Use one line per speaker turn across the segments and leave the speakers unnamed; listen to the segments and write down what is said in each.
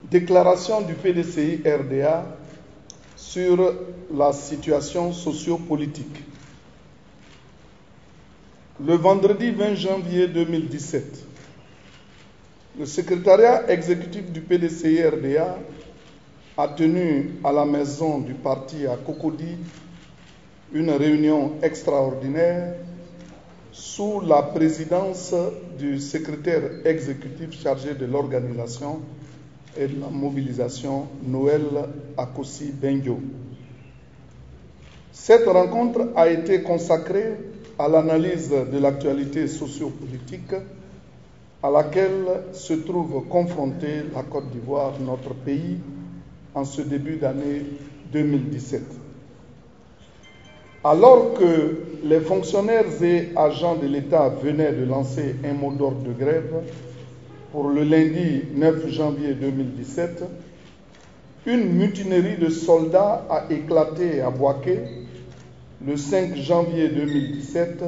Déclaration du PDCI RDA sur la situation sociopolitique. Le vendredi 20 janvier 2017, le secrétariat exécutif du PDCI RDA a tenu à la maison du parti à Cocody une réunion extraordinaire sous la présidence du secrétaire exécutif chargé de l'organisation et de la mobilisation, Noël Akossi Bengio. Cette rencontre a été consacrée à l'analyse de l'actualité sociopolitique à laquelle se trouve confrontée la Côte d'Ivoire, notre pays, en ce début d'année 2017. Alors que les fonctionnaires et agents de l'État venaient de lancer un mot d'ordre de grève pour le lundi 9 janvier 2017, une mutinerie de soldats a éclaté à Bouaké le 5 janvier 2017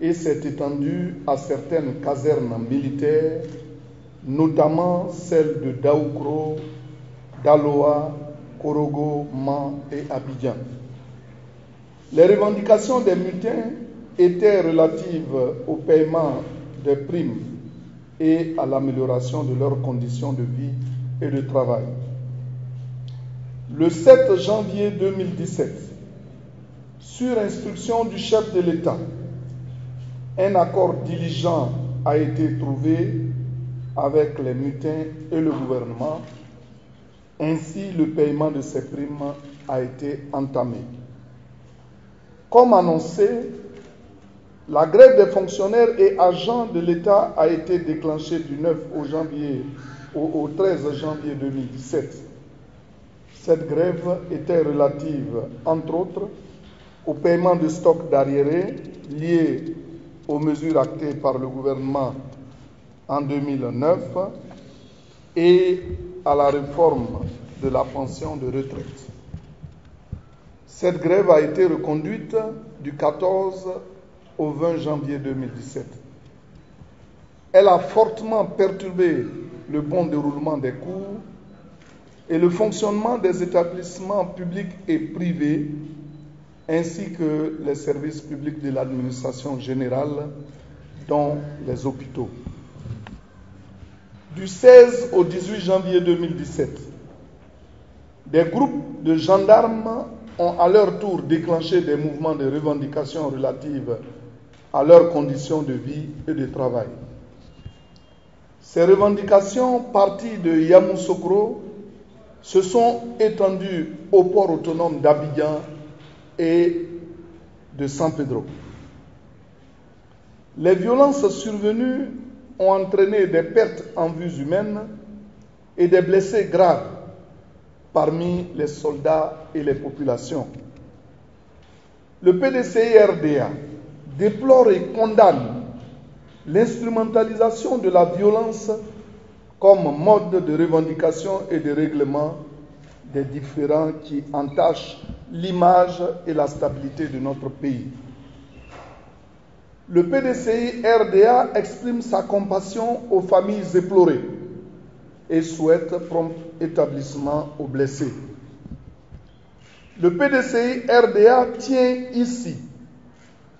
et s'est étendue à certaines casernes militaires, notamment celles de Daoukro, Daloa, Korogo, Man et Abidjan. Les revendications des mutins étaient relatives au paiement des primes et à l'amélioration de leurs conditions de vie et de travail. Le 7 janvier 2017, sur instruction du chef de l'État, un accord diligent a été trouvé avec les mutins et le gouvernement. Ainsi, le paiement de ces primes a été entamé. Comme annoncé, la grève des fonctionnaires et agents de l'État a été déclenchée du 9 au 13 janvier 2017. Cette grève était relative, entre autres, au paiement de stocks d'arriérés liés aux mesures actées par le gouvernement en 2009 et à la réforme de la pension de retraite. Cette grève a été reconduite du 14 au 20 janvier 2017. Elle a fortement perturbé le bon déroulement des cours et le fonctionnement des établissements publics et privés, ainsi que les services publics de l'administration générale, dont les hôpitaux. Du 16 au 18 janvier 2017, des groupes de gendarmes ont à leur tour déclenché des mouvements de revendication relatives à leurs conditions de vie et de travail. Ces revendications, parties de Yamoussoukro, se sont étendues au port autonome d'Abidjan et de San Pedro. Les violences survenues ont entraîné des pertes en vies humaines et des blessés graves parmi les soldats et les populations. Le PDCI-RDA déplore et condamne l'instrumentalisation de la violence comme mode de revendication et de règlement des différends qui entachent l'image et la stabilité de notre pays. Le PDCI-RDA exprime sa compassion aux familles éplorées et souhaite prompt établissement aux blessés. Le PDCI-RDA tient ici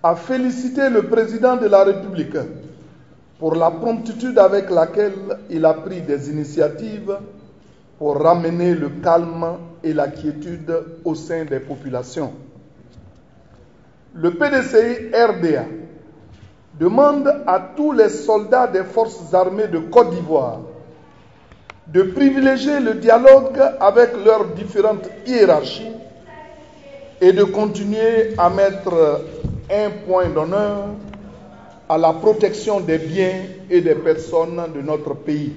à féliciter le président de la République pour la promptitude avec laquelle il a pris des initiatives pour ramener le calme et la quiétude au sein des populations. Le PDCI-RDA demande à tous les soldats des forces armées de Côte d'Ivoire de privilégier le dialogue avec leurs différentes hiérarchies et de continuer à mettre un point d'honneur à la protection des biens et des personnes de notre pays.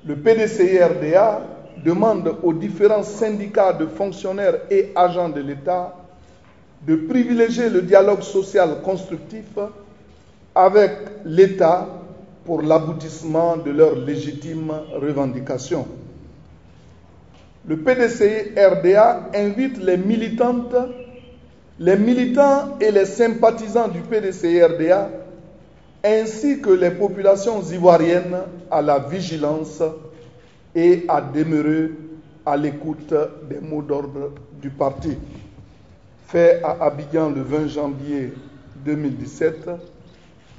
Le PDCI-RDA demande aux différents syndicats de fonctionnaires et agents de l'État de privilégier le dialogue social constructif avec l'État pour l'aboutissement de leurs légitimes revendications. Le PDCI-RDA invite les militantes, les militants et les sympathisants du PDCI-RDA ainsi que les populations ivoiriennes à la vigilance et à demeurer à l'écoute des mots d'ordre du parti. Fait à Abidjan le 20 janvier 2017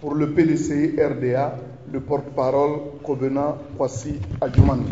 pour le PDCI RDA, le porte-parole Kobena Kwasi Adjoumani.